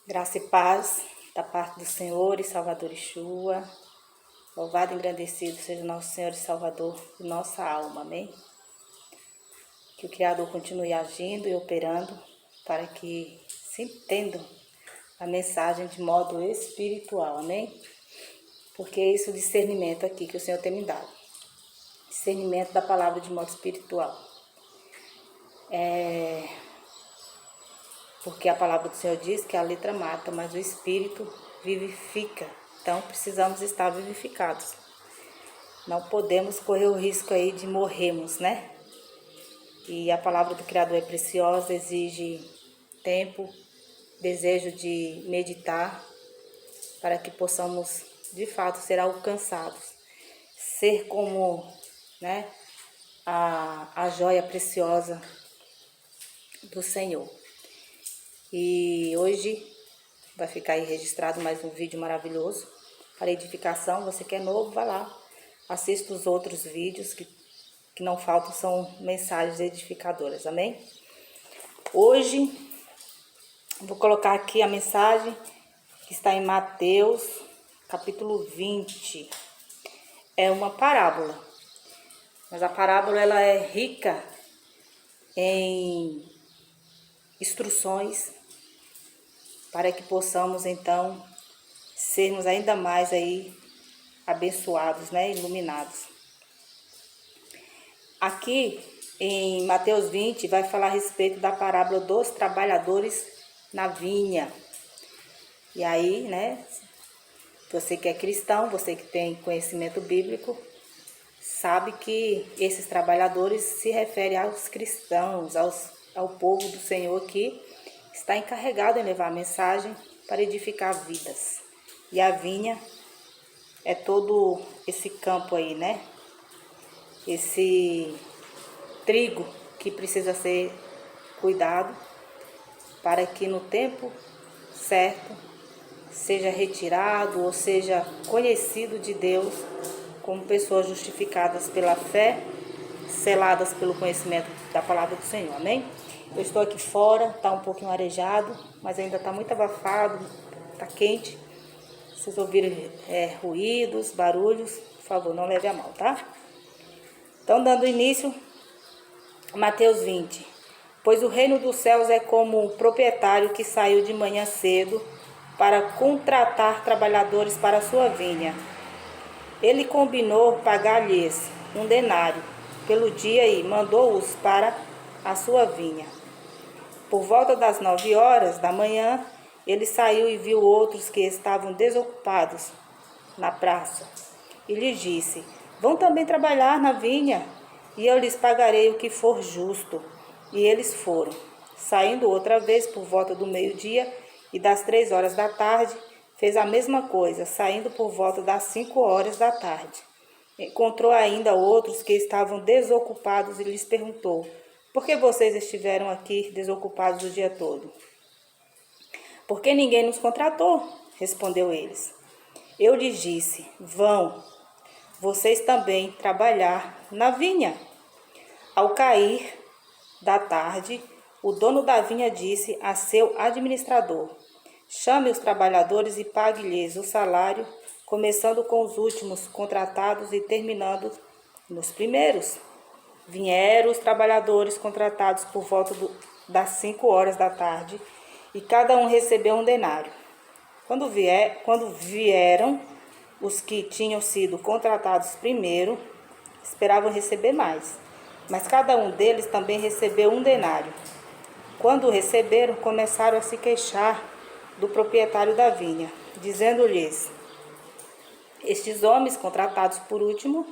Graça e paz da parte do Senhor e Salvador Yeshua. Louvado e engrandecido seja o nosso Senhor e Salvador de nossa alma, amém? Que o Criador continue agindo e operando para que se entendam a mensagem de modo espiritual, amém? Porque é esse o discernimento aqui que o Senhor tem me dado. Discernimento da palavra de modo espiritual. Porque a palavra do Senhor diz que a letra mata, mas o Espírito vivifica. Então precisamos estar vivificados. Não podemos correr o risco aí de morrermos, né? E a palavra do Criador é preciosa, exige tempo, desejo de meditar, para que possamos de fato ser alcançados. Ser como, né, a joia preciosa do Senhor. E hoje vai ficar aí registrado mais um vídeo maravilhoso para edificação. Você que é novo, vai lá, assista os outros vídeos que não faltam, são mensagens edificadoras, amém? Hoje vou colocar aqui a mensagem que está em Mateus, capítulo 20. É uma parábola, mas a parábola ela é rica em instruções para que possamos então sermos ainda mais aí abençoados, né, iluminados. Aqui em Mateus 20 vai falar a respeito da parábola dos trabalhadores na vinha. E aí, né, você que é cristão, você que tem conhecimento bíblico, sabe que esses trabalhadores se referem aos cristãos, ao povo do Senhor que está encarregado em levar a mensagem para edificar vidas. E a vinha é todo esse campo aí, né? Esse trigo que precisa ser cuidado para que no tempo certo seja retirado ou seja conhecido de Deus como pessoas justificadas pela fé, seladas pelo conhecimento da palavra do Senhor, amém? Eu estou aqui fora, está um pouquinho arejado, mas ainda está muito abafado, está quente. Se vocês ouvirem ruídos, barulhos, por favor, não leve a mal, tá? Então, dando início, Mateus 20. Pois o reino dos céus é como um proprietário que saiu de manhã cedo para contratar trabalhadores para a sua vinha. Ele combinou pagar-lhes 1 denário pelo dia e mandou-os para a sua vinha. Por volta das 9 horas da manhã, ele saiu e viu outros que estavam desocupados na praça. E lhes disse: vão também trabalhar na vinha, e eu lhes pagarei o que for justo. E eles foram. Saindo outra vez por volta do meio-dia e das 3 horas da tarde, fez a mesma coisa, saindo por volta das 5 horas da tarde. Encontrou ainda outros que estavam desocupados e lhes perguntou: por que vocês estiveram aqui desocupados o dia todo? Porque ninguém nos contratou, respondeu eles. Eu lhes disse: vão, vocês também trabalhar na vinha. Ao cair da tarde, o dono da vinha disse a seu administrador: chame os trabalhadores e pague-lhes o salário, começando com os últimos contratados e terminando nos primeiros. Vieram os trabalhadores contratados por volta das 5 horas da tarde, e cada um recebeu 1 denário. Quando vieram os que tinham sido contratados primeiro, esperavam receber mais, mas cada um deles também recebeu 1 denário. Quando o receberam, começaram a se queixar do proprietário da vinha, dizendo-lhes: estes homens contratados por último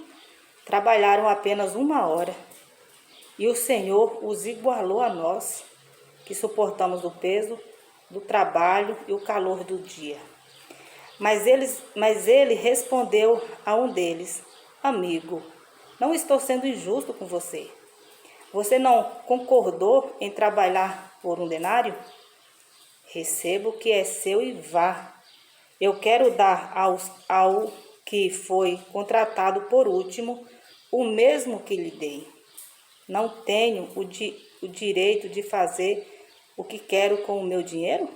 trabalharam apenas 1 hora, e o Senhor os igualou a nós, que suportamos o peso do trabalho e o calor do dia. Mas ele respondeu a um deles: amigo, não estou sendo injusto com você. Você não concordou em trabalhar por 1 denário? Receba o que é seu e vá. Eu quero dar ao que foi contratado por último o mesmo que lhe dei. Não tenho o direito de fazer o que quero com o meu dinheiro?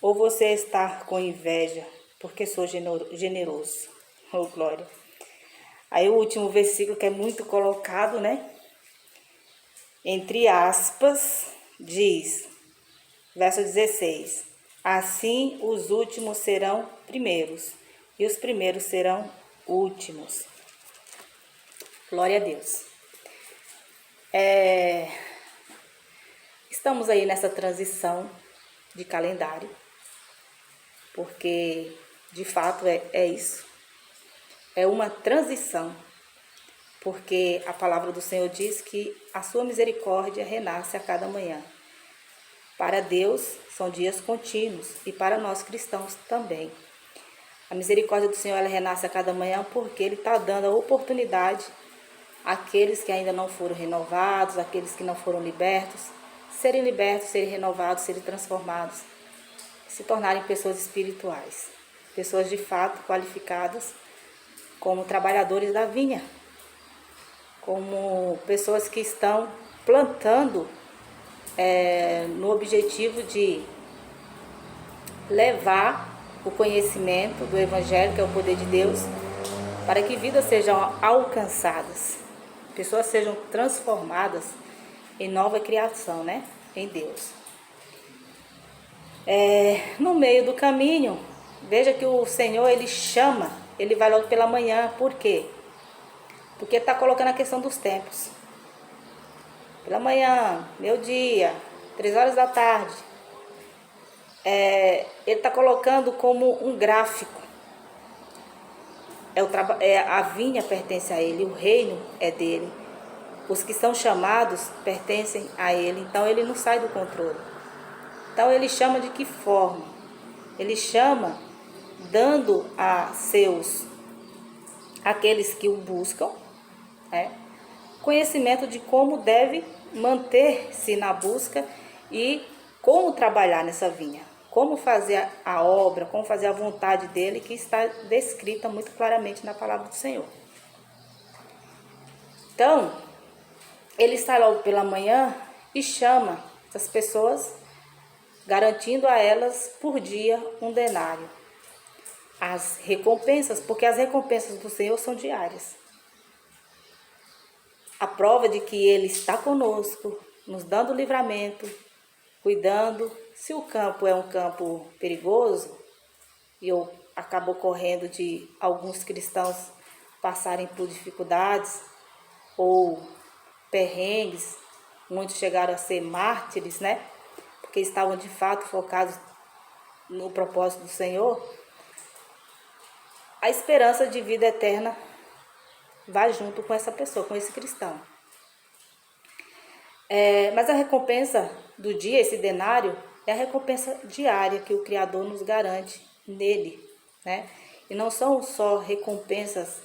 Ou você está com inveja, porque sou generoso? Oh, glória. Aí o último versículo que é muito colocado, né? Entre aspas, diz, verso 16: assim os últimos serão primeiros, e os primeiros serão últimos. Glória a Deus. Estamos aí nessa transição de calendário, porque de fato é isso. É uma transição, porque a palavra do Senhor diz que a sua misericórdia renasce a cada manhã. Para Deus são dias contínuos e para nós cristãos também. A misericórdia do Senhor ela renasce a cada manhã porque Ele está dando a oportunidade àqueles que ainda não foram renovados, àqueles que não foram libertos, serem renovados, serem transformados, se tornarem pessoas espirituais, pessoas de fato qualificadas como trabalhadores da vinha, como pessoas que estão plantando no objetivo de levar o conhecimento do Evangelho, que é o poder de Deus, para que vidas sejam alcançadas, pessoas sejam transformadas em nova criação, né? Em Deus. No meio do caminho, veja que o Senhor, Ele chama, Ele vai logo pela manhã. Por quê? Porque Ele está colocando a questão dos tempos. Pela manhã, meio-dia, 3 horas da tarde. Ele está colocando como um gráfico. A vinha pertence a Ele, o reino é dele. Os que são chamados pertencem a Ele, então Ele não sai do controle. Então Ele chama de que forma? Ele chama dando a aqueles que o buscam, conhecimento de como deve manter-se na busca e como trabalhar nessa vinha, como fazer a obra, como fazer a vontade dele, que está descrita muito claramente na palavra do Senhor. Então, ele sai logo pela manhã e chama essas pessoas, garantindo a elas por dia um denário. As recompensas, porque as recompensas do Senhor são diárias. A prova de que Ele está conosco, nos dando livramento, cuidando. Se o campo é um campo perigoso, e eu acabo correndo de alguns cristãos passarem por dificuldades ou perrengues, muitos chegaram a ser mártires, né? Porque estavam de fato focados no propósito do Senhor. A esperança de vida eterna vai junto com essa pessoa, com esse cristão. Mas a recompensa do dia, esse denário, é a recompensa diária que o Criador nos garante nele, né? E não são só recompensas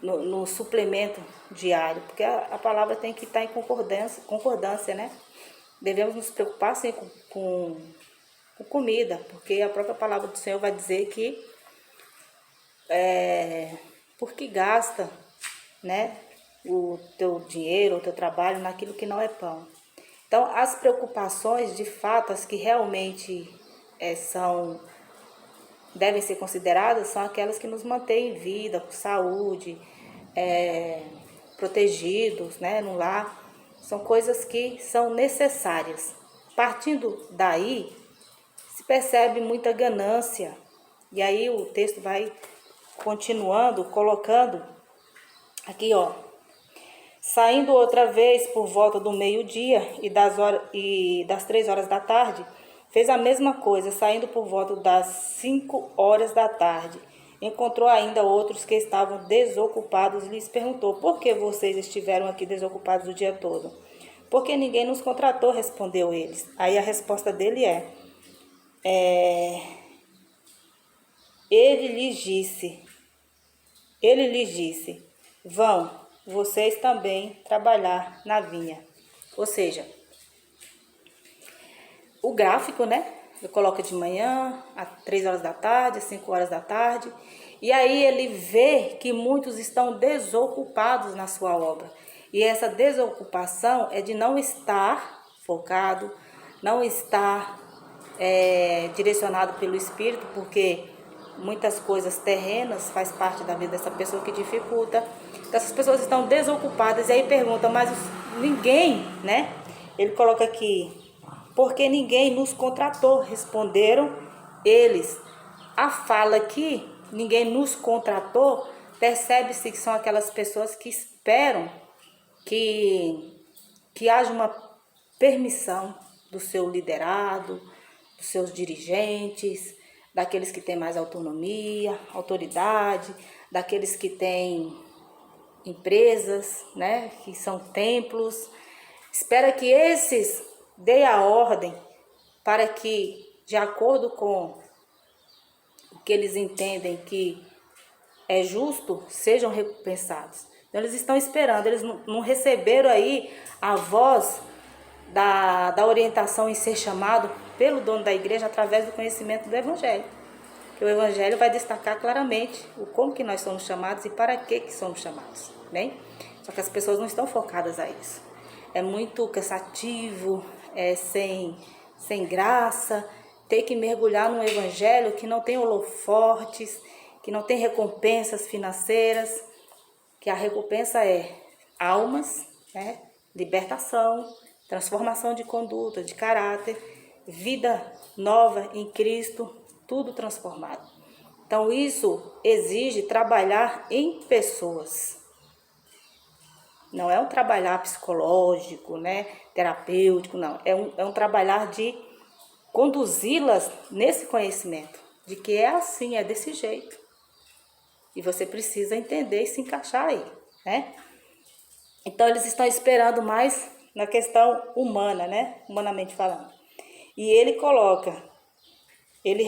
no suplemento diário, porque a palavra tem que estar em concordância, né? Devemos nos preocupar sim com comida, porque a própria palavra do Senhor vai dizer que porque gasta, né, o teu dinheiro, o teu trabalho naquilo que não é pão. Então, as preocupações, de fato, as que realmente devem ser consideradas, são aquelas que nos mantêm em vida, com saúde, protegidos, né, no lar. São coisas que são necessárias. Partindo daí, se percebe muita ganância. E aí o texto vai continuando, colocando aqui, ó. Saindo outra vez por volta do meio-dia e das 3 horas da tarde, fez a mesma coisa, saindo por volta das 5 horas da tarde. Encontrou ainda outros que estavam desocupados e lhes perguntou: por que vocês estiveram aqui desocupados o dia todo? Porque ninguém nos contratou, respondeu eles. Aí a resposta dele ele lhes disse, vão vocês também trabalhar na vinha. Ou seja, o gráfico, né? Ele coloca de manhã, às 3 horas da tarde, às 5 horas da tarde. E aí ele vê que muitos estão desocupados na sua obra. E essa desocupação é de não estar focado, não estar direcionado pelo Espírito, porque muitas coisas terrenas faz parte da vida dessa pessoa que dificulta. Então, essas pessoas estão desocupadas e aí perguntam, mas ninguém, né? Ele coloca aqui, porque ninguém nos contratou, responderam eles. A fala aqui, ninguém nos contratou, percebe-se que são aquelas pessoas que esperam que haja uma permissão do seu liderado, dos seus dirigentes, daqueles que têm mais autonomia, autoridade, daqueles que têm empresas, né, que são templos. Espera que esses deem a ordem para que, de acordo com o que eles entendem que é justo, sejam recompensados. Então, eles estão esperando, eles não receberam aí a voz da orientação em ser chamado pelo dono da igreja através do conhecimento do Evangelho. Que o Evangelho vai destacar claramente o como que nós somos chamados e para que somos chamados, bem? Só que as pessoas não estão focadas a isso. É muito cansativo, sem graça, ter que mergulhar num Evangelho que não tem holofortes, que não tem recompensas financeiras, que a recompensa é almas, né? Libertação, transformação de conduta, de caráter, vida nova em Cristo, tudo transformado. Então isso exige trabalhar em pessoas. Não é um trabalhar psicológico, né, terapêutico, não. É um trabalhar de conduzi-las nesse conhecimento, de que é assim, é desse jeito. E você precisa entender e se encaixar aí, né? Então eles estão esperando mais na questão humana, né? Humanamente falando. E ele coloca, ele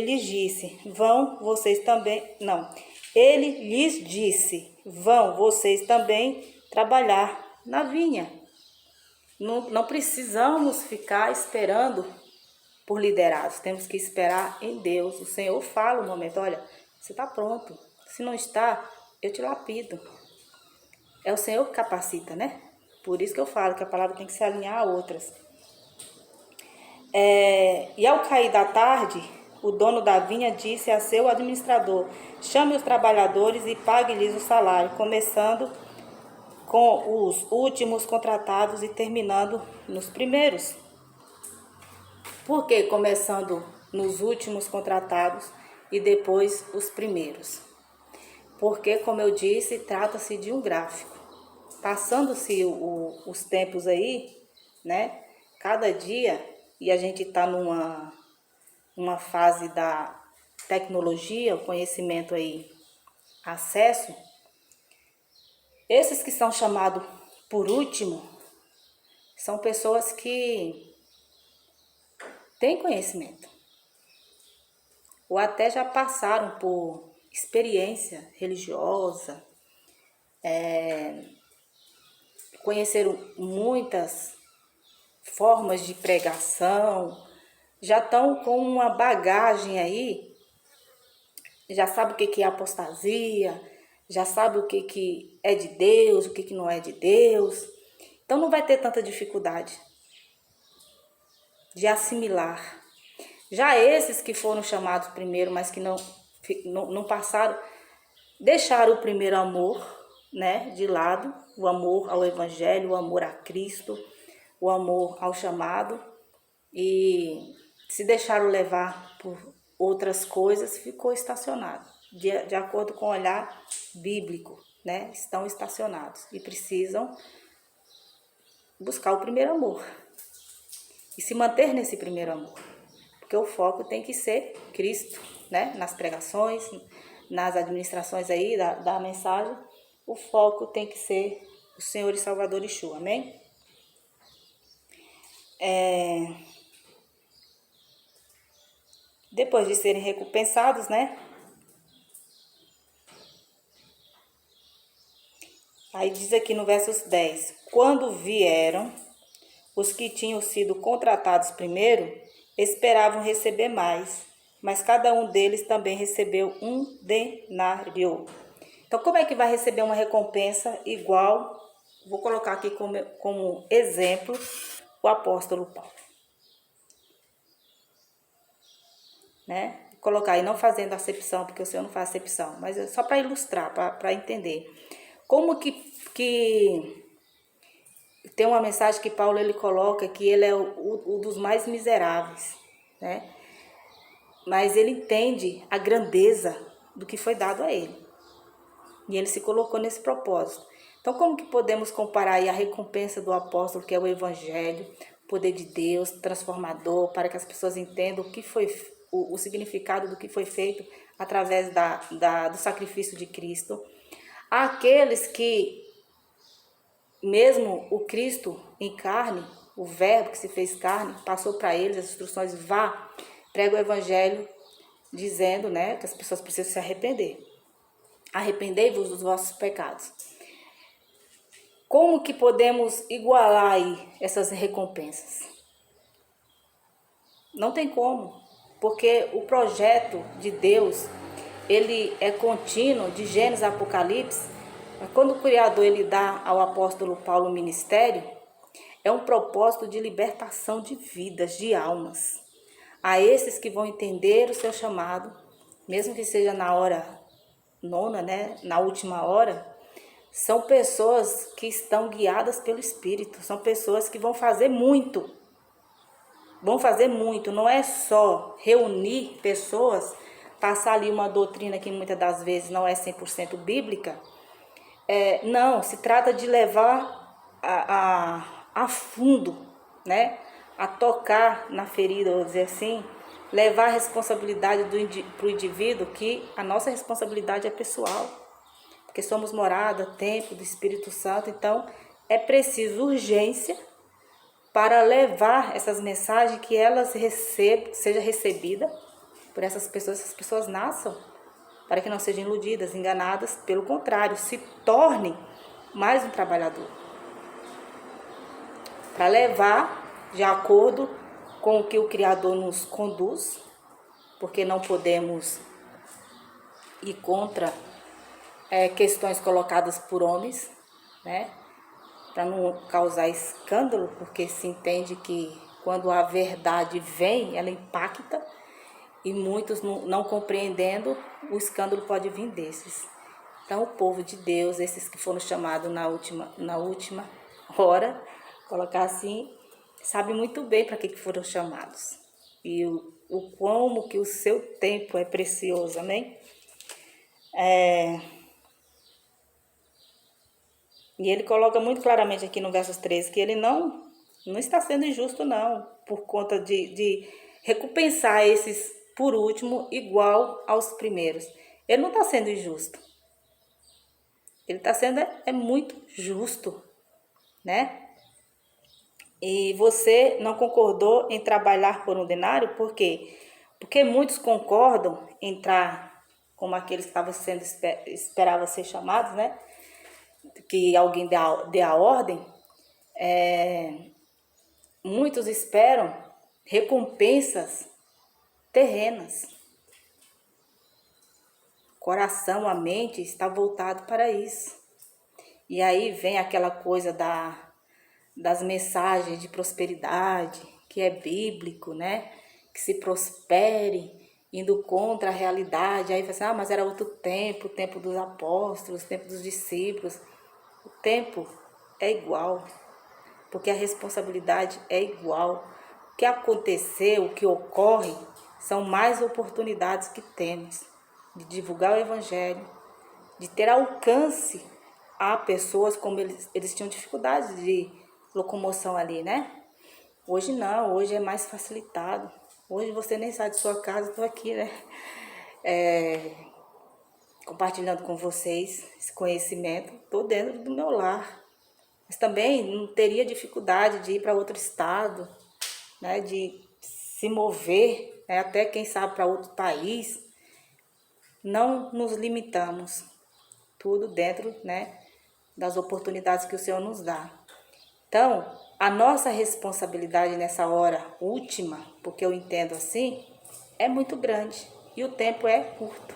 lhes disse, vão vocês também, não. Ele lhes disse, vão vocês também trabalhar na vinha. Não precisamos ficar esperando por liderados, temos que esperar em Deus. O Senhor fala um momento, olha, você está pronto. Se não está, eu te lapido. É o Senhor que capacita, né? Por isso que eu falo que a palavra tem que se alinhar a outras. E ao cair da tarde, o dono da vinha disse a seu administrador, chame os trabalhadores e pague-lhes o salário, começando com os últimos contratados e terminando nos primeiros. Por que começando nos últimos contratados e depois os primeiros? Porque, como eu disse, trata-se de um gráfico. Passando-se os tempos aí, né? Cada dia, e a gente está numa fase da tecnologia, o conhecimento aí, acesso, esses que são chamados por último, são pessoas que têm conhecimento, ou até já passaram por experiência religiosa, conheceram muitas formas de pregação, já estão com uma bagagem aí, já sabe o que é apostasia, já sabe o que é de Deus, o que não é de Deus. Então não vai ter tanta dificuldade de assimilar. Já esses que foram chamados primeiro, mas que não passaram, deixaram o primeiro amor, né, de lado, o amor ao Evangelho, o amor a Cristo, o amor ao chamado, e se deixaram levar por outras coisas, ficou estacionado. De acordo com o olhar bíblico, né, estão estacionados e precisam buscar o primeiro amor e se manter nesse primeiro amor, porque o foco tem que ser Cristo, né, nas pregações, nas administrações aí da mensagem, o foco tem que ser o Senhor e Salvador Yeshua, amém? Depois de serem recompensados, né? Aí diz aqui no versos 10, quando vieram os que tinham sido contratados primeiro, esperavam receber mais, mas cada um deles também recebeu um denário. Então, como é que vai receber uma recompensa igual? Vou colocar aqui como exemplo o apóstolo Paulo. né? Colocar aí, não fazendo acepção, porque o Senhor não faz acepção, mas é só para ilustrar, para entender. Como que tem uma mensagem que Paulo ele coloca que ele é o dos mais miseráveis, né? Mas ele entende a grandeza do que foi dado a ele. E ele se colocou nesse propósito. Então, como que podemos comparar aí a recompensa do apóstolo, que é o evangelho, o poder de Deus, transformador, para que as pessoas entendam o que foi o significado do que foi feito através do sacrifício de Cristo. Aqueles que, mesmo o Cristo em carne, o verbo que se fez carne, passou para eles as instruções, vá, prega o evangelho, dizendo, né, que as pessoas precisam se arrepender. Arrependei-vos dos vossos pecados. Como que podemos igualar aí essas recompensas? Não tem como, porque o projeto de Deus, ele é contínuo, de Gênesis a Apocalipse. Quando o Criador ele dá ao apóstolo Paulo o ministério, é um propósito de libertação de vidas, de almas. A esses que vão entender o seu chamado, mesmo que seja na hora nona, né, na última hora, são pessoas que estão guiadas pelo Espírito, são pessoas que vão fazer muito. Vão fazer muito, não é só reunir pessoas, passar ali uma doutrina que muitas das vezes não é 100% bíblica. Não, se trata de levar a fundo, né? A tocar na ferida, vou dizer assim, levar a responsabilidade para o indivíduo, que a nossa responsabilidade é pessoal, porque somos morada, templo do Espírito Santo, então é preciso urgência para levar essas mensagens, que elas seja recebida por essas pessoas nasçam, para que não sejam iludidas, enganadas, pelo contrário, se tornem mais um trabalhador. Para levar de acordo com o que o Criador nos conduz, porque não podemos ir contra questões colocadas por homens, né? Para não causar escândalo, porque se entende que quando a verdade vem, ela impacta, e muitos não compreendendo, o escândalo pode vir desses. Então, o povo de Deus, esses que foram chamados na última hora, colocar assim, sabe muito bem para que foram chamados. E o como que o seu tempo é precioso, amém? E ele coloca muito claramente aqui no verso 13 que ele não está sendo injusto, não, por conta de recompensar esses por último igual aos primeiros. Ele não está sendo injusto. Ele está sendo muito justo, né? E você não concordou em trabalhar por um denário? Por quê? Porque muitos concordam em entrar como aqueles que estavam esperavam ser chamados, né? Que alguém dê a ordem. Muitos esperam recompensas terrenas. Coração, a mente está voltado para isso. E aí vem aquela coisa das mensagens de prosperidade, que é bíblico, né? Que se prospere, indo contra a realidade. Aí fala assim, mas era outro tempo, o tempo dos apóstolos, o tempo dos discípulos. O tempo é igual, porque a responsabilidade é igual. O que aconteceu, o que ocorre, são mais oportunidades que temos de divulgar o evangelho, de ter alcance a pessoas, como eles tinham dificuldade de locomoção ali, né? Hoje não, hoje é mais facilitado. Hoje você nem sai de sua casa, estou aqui, né? Compartilhando com vocês esse conhecimento, estou dentro do meu lar. Mas também não teria dificuldade de ir para outro estado, né? De se mover, né? Até quem sabe para outro país. Não nos limitamos, tudo dentro, né, das oportunidades que o Senhor nos dá. Então, a nossa responsabilidade nessa hora última, porque eu entendo assim, é muito grande e o tempo é curto,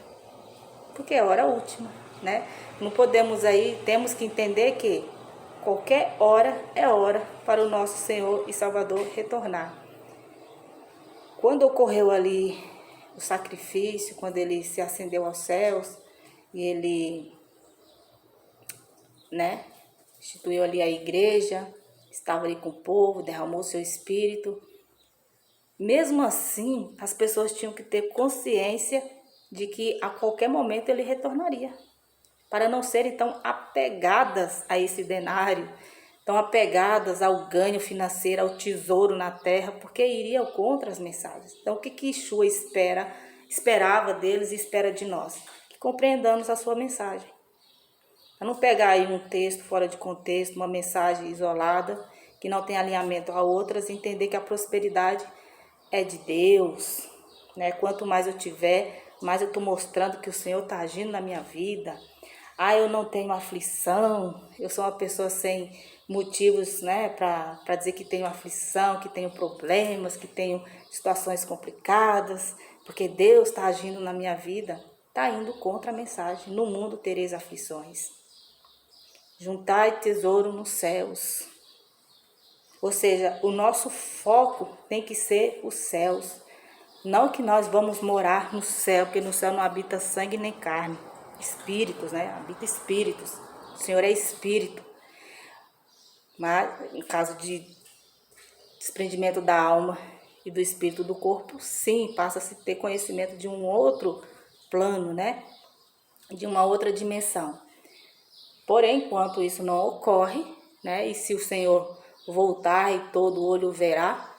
porque é a hora última, né? Não podemos aí, temos que entender que qualquer hora é hora para o nosso Senhor e Salvador retornar. Quando ocorreu ali o sacrifício, quando ele se ascendeu aos céus e ele, né, instituiu ali a igreja, estava ali com o povo, derramou seu espírito. Mesmo assim, as pessoas tinham que ter consciência de que a qualquer momento ele retornaria, para não serem tão apegadas a esse denário, tão apegadas ao ganho financeiro, ao tesouro na terra, porque iriam contra as mensagens. Então, o que Yeshua esperava deles e espera de nós? Que compreendamos a sua mensagem. Para não pegar aí um texto fora de contexto, uma mensagem isolada, que não tem alinhamento a outras, e entender que a prosperidade é de Deus, né? Quanto mais eu tiver, mais eu estou mostrando que o Senhor está agindo na minha vida. Eu não tenho aflição, eu sou uma pessoa sem motivos, né, para dizer que tenho aflição, que tenho problemas, que tenho situações complicadas, porque Deus está agindo na minha vida. Está indo contra a mensagem. No mundo tereis aflições. Juntai tesouro nos céus. Ou seja, o nosso foco tem que ser os céus. Não que nós vamos morar no céu, porque no céu não habita sangue nem carne. Espíritos, né? Habita espíritos. O Senhor é espírito. Mas, em caso de desprendimento da alma e do espírito do corpo, sim, passa-se a ter conhecimento de um outro plano, né? De uma outra dimensão. Porém, enquanto isso não ocorre, né? E se o Senhor voltar e todo olho verá,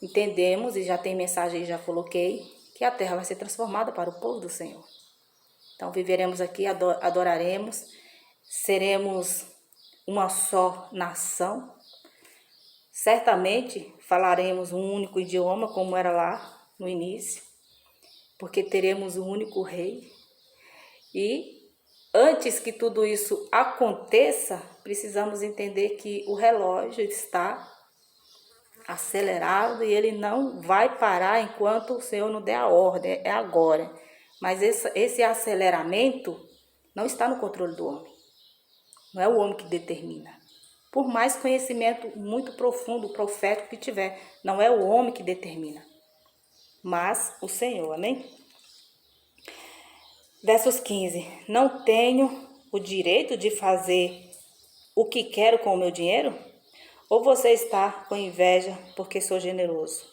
entendemos, e já tem mensagem aí, já coloquei, que a terra vai ser transformada para o povo do Senhor. Então viveremos aqui, adoraremos, seremos uma só nação. Certamente falaremos um único idioma, como era lá no início, porque teremos um único rei. E antes que tudo isso aconteça, precisamos entender que o relógio está acelerado e ele não vai parar enquanto o Senhor não der a ordem, é agora. Mas esse aceleramento não está no controle do homem. Não é o homem que determina. Por mais conhecimento muito profundo, profético que tiver, não é o homem que determina, mas o Senhor, amém? Versos 15. Não tenho o direito de fazer o que quero com o meu dinheiro? Ou você está com inveja porque sou generoso?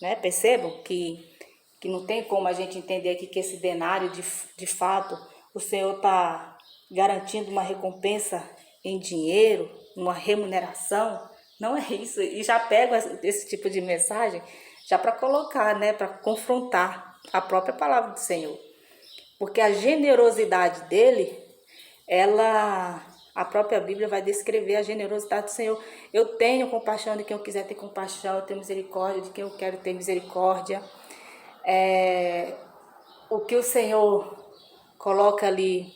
Né? Percebam que não tem como a gente entender aqui que esse denário, de fato, o Senhor está garantindo uma recompensa em dinheiro, uma remuneração. Não é isso. E já pego esse tipo de mensagem já para colocar, né, para confrontar a própria palavra do Senhor. Porque a generosidade dele, a própria Bíblia vai descrever a generosidade do Senhor. Eu tenho compaixão de quem eu quiser ter compaixão, eu tenho misericórdia de quem eu quero ter misericórdia. O que o Senhor coloca ali,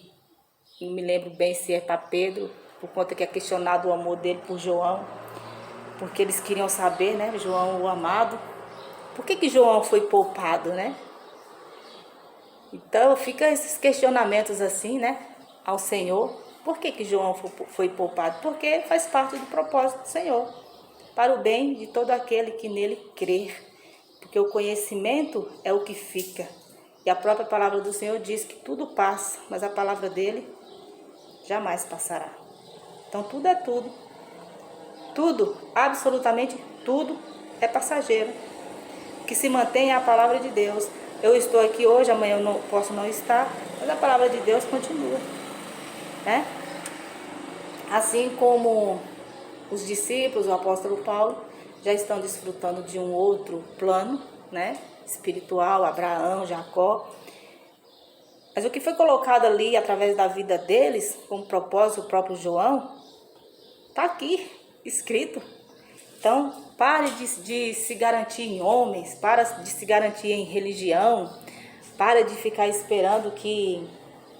não me lembro bem se é para Pedro, por conta que é questionado o amor dele por João, porque eles queriam saber, né, João o amado, por que João foi poupado, né? Então fica esses questionamentos assim, né, ao Senhor. Por que João foi poupado? Porque faz parte do propósito do Senhor, para o bem de todo aquele que nele crer. Porque o conhecimento é o que fica. E a própria palavra do Senhor diz que tudo passa, mas a palavra dele jamais passará. Então tudo é tudo. Tudo, absolutamente tudo é passageiro. O que se mantém é a palavra de Deus. Eu estou aqui hoje, amanhã eu não posso não estar, mas a palavra de Deus continua, né? Assim como os discípulos, o apóstolo Paulo, já estão desfrutando de um outro plano, né, espiritual, Abraão, Jacó. Mas o que foi colocado ali através da vida deles, como propósito, o próprio João, está aqui escrito. Então, pare de se garantir em homens, pare de se garantir em religião, pare de ficar esperando que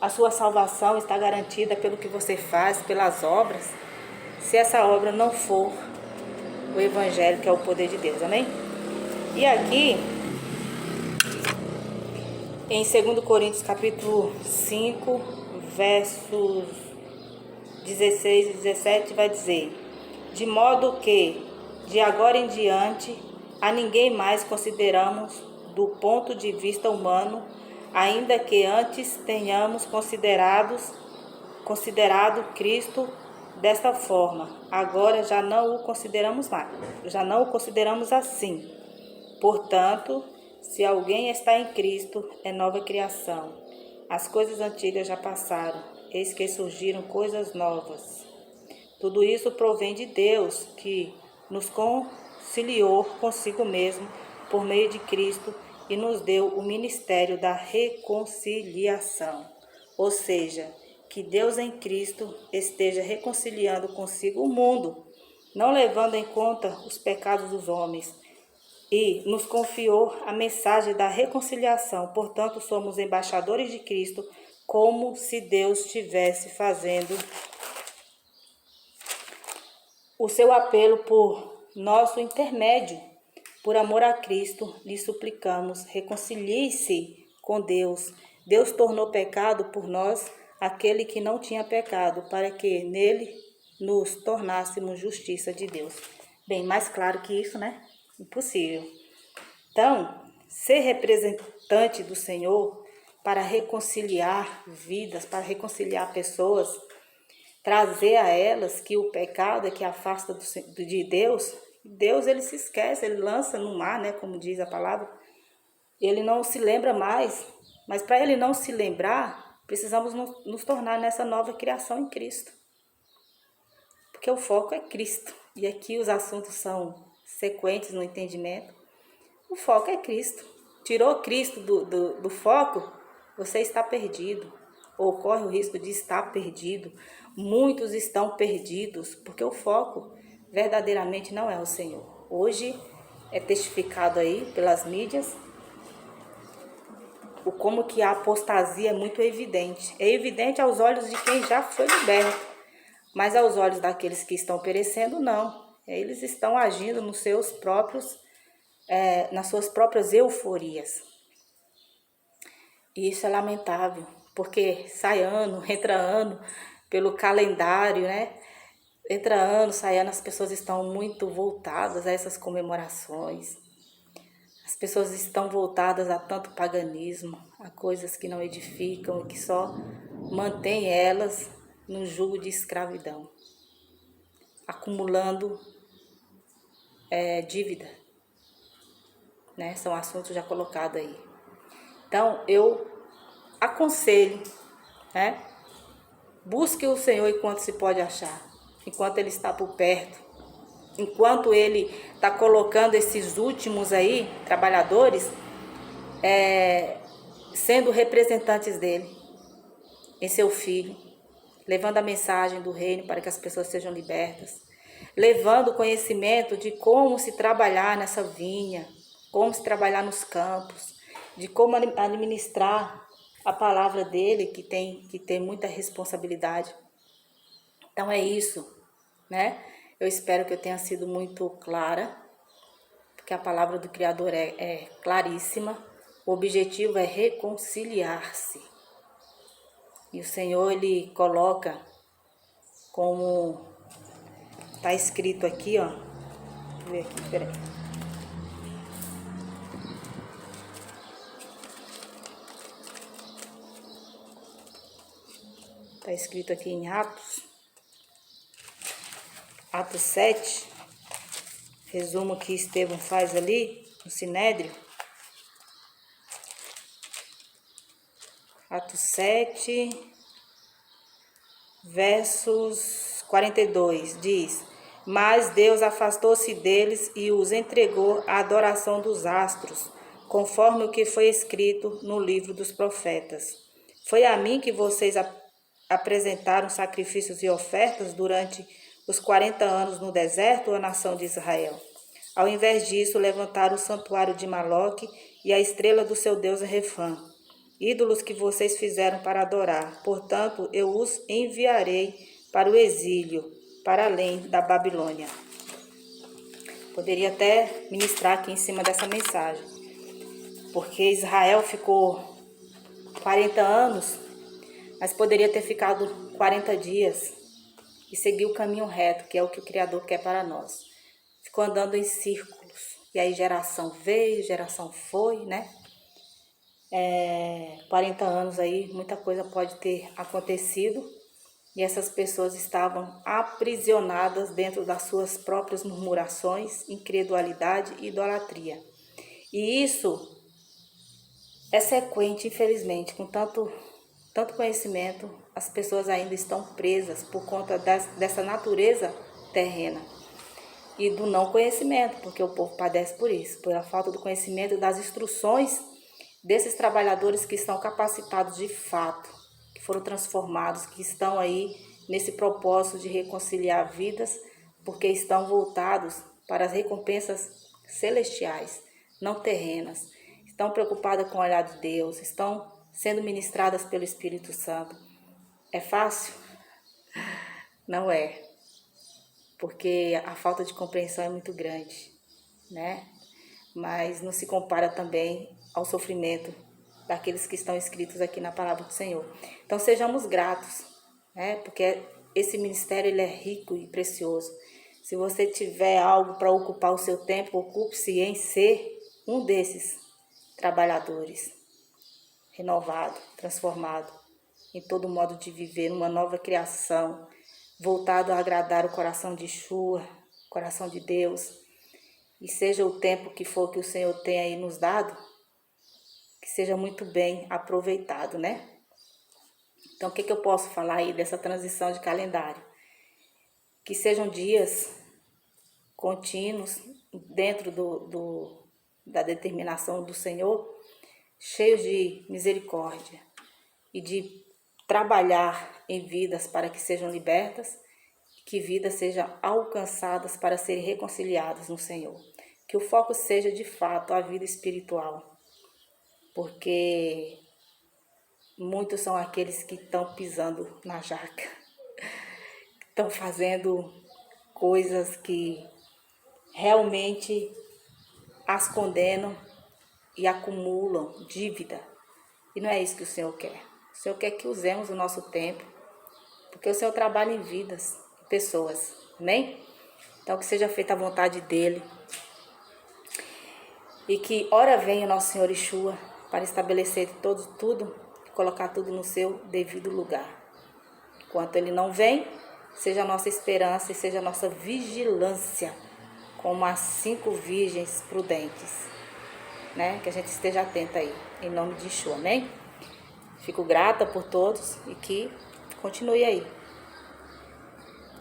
a sua salvação está garantida pelo que você faz, pelas obras, se essa obra não for o Evangelho, que é o poder de Deus, amém? E aqui, em 2 Coríntios capítulo 5, versos 16 e 17, vai dizer: de modo que, de agora em diante, a ninguém mais consideramos do ponto de vista humano, ainda que antes tenhamos considerado Cristo desta forma. Agora já não o consideramos mais, já não o consideramos assim. Portanto, se alguém está em Cristo, é nova criação. As coisas antigas já passaram, eis que surgiram coisas novas. Tudo isso provém de Deus, que nos conciliou consigo mesmo por meio de Cristo e nos deu o ministério da reconciliação. Ou seja, que Deus em Cristo esteja reconciliando consigo o mundo, não levando em conta os pecados dos homens, e nos confiou a mensagem da reconciliação. Portanto, somos embaixadores de Cristo, como se Deus estivesse fazendo o seu apelo por nosso intermédio. Por amor a Cristo, lhe suplicamos, reconcilie-se com Deus. Deus tornou pecado por nós aquele que não tinha pecado, para que nele nos tornássemos justiça de Deus. Bem, mais claro que isso, né? Impossível. Então, ser representante do Senhor para reconciliar vidas, para reconciliar pessoas, trazer a elas que o pecado é que afasta de Deus, Deus ele se esquece, ele lança no mar, né, como diz a palavra, ele não se lembra mais, mas para ele não se lembrar, precisamos nos tornar nessa nova criação em Cristo, porque o foco é Cristo, e aqui os assuntos são sequentes no entendimento. O foco é Cristo. Tirou Cristo do foco, você está perdido, ou corre o risco de estar perdido. Muitos estão perdidos, porque o foco verdadeiramente não é o Senhor. Hoje é testificado aí pelas mídias o como que a apostasia é muito evidente. É evidente aos olhos de quem já foi liberto, mas aos olhos daqueles que estão perecendo, não. Eles estão agindo nos seus próprios, nas suas próprias euforias. E isso é lamentável, porque sai ano, entra ano, pelo calendário, né? Entra ano, sai ano, as pessoas estão muito voltadas a essas comemorações. As pessoas estão voltadas a tanto paganismo, a coisas que não edificam e que só mantêm elas no jugo de escravidão, acumulando dívida, né? São assuntos já colocados aí. Então, eu aconselho, né? Busque o Senhor enquanto se pode achar, enquanto Ele está por perto, enquanto Ele está colocando esses últimos aí, trabalhadores, sendo representantes dEle, em seu Filho, levando a mensagem do reino para que as pessoas sejam libertas, levando o conhecimento de como se trabalhar nessa vinha, como se trabalhar nos campos, de como administrar a palavra dele, que tem muita responsabilidade. Então é isso, né? Eu espero que eu tenha sido muito clara, porque a palavra do Criador é claríssima. O objetivo é reconciliar-se. E o Senhor, Ele coloca como está escrito aqui, ó. Deixa eu ver aqui, peraí. Está escrito aqui em Atos 7, resumo que Estevão faz ali no Sinédrio. Atos 7, versos 42, diz: Mas Deus afastou-se deles e os entregou à adoração dos astros, conforme o que foi escrito no livro dos profetas. Foi a mim que vocês apresentaram sacrifícios e ofertas durante os 40 anos no deserto, a nação de Israel. Ao invés disso, levantaram o santuário de Maloque e a estrela do seu deus Refã, ídolos que vocês fizeram para adorar. Portanto, eu os enviarei para o exílio, para além da Babilônia. Poderia até ministrar aqui em cima dessa mensagem, porque Israel ficou 40 anos, mas poderia ter ficado 40 dias e seguir o caminho reto, que é o que o Criador quer para nós. Ficou andando em círculos, E aí geração veio, geração foi, né? 40 anos aí, muita coisa pode ter acontecido. E essas pessoas estavam aprisionadas dentro das suas próprias murmurações, incredulidade e idolatria. E isso é sequente, infelizmente, com tanto conhecimento, as pessoas ainda estão presas por conta dessa natureza terrena e do não conhecimento, porque o povo padece por isso, pela falta do conhecimento das instruções desses trabalhadores que estão capacitados de fato, que foram transformados, que estão aí nesse propósito de reconciliar vidas, porque estão voltados para as recompensas celestiais, não terrenas. Estão preocupadas com o olhar de Deus, estão sendo ministradas pelo Espírito Santo. É fácil? Não é, porque a falta de compreensão é muito grande, né? Mas não se compara também ao sofrimento daqueles que estão escritos aqui na palavra do Senhor. Então sejamos gratos, né? Porque esse ministério ele é rico e precioso. Se você tiver algo para ocupar o seu tempo, ocupe-se em ser um desses trabalhadores, renovado, transformado em todo modo de viver, uma nova criação, voltado a agradar o coração de Yeshua, coração de Deus. E seja o tempo que for que o Senhor tenha aí nos dado, que seja muito bem aproveitado, né? Então, o que eu posso falar aí dessa transição de calendário? Que sejam dias contínuos dentro da determinação do Senhor, cheios de misericórdia e de trabalhar em vidas para que sejam libertas, que vidas sejam alcançadas para serem reconciliadas no Senhor. Que o foco seja de fato a vida espiritual, porque muitos são aqueles que estão pisando na jaca, estão fazendo coisas que realmente as condenam e acumulam dívida. E não é isso que o Senhor quer. O Senhor quer que usemos o nosso tempo, porque o Senhor trabalha em vidas, em pessoas, amém? Então que seja feita a vontade dEle. E que ora venha o nosso Senhor Yeshua para estabelecer tudo e colocar tudo no seu devido lugar. Enquanto Ele não vem, seja a nossa esperança e seja a nossa vigilância, como as 5 virgens prudentes, né? Que a gente esteja atenta aí, em nome de Yeshua, amém? Fico grata por todos e que continue aí.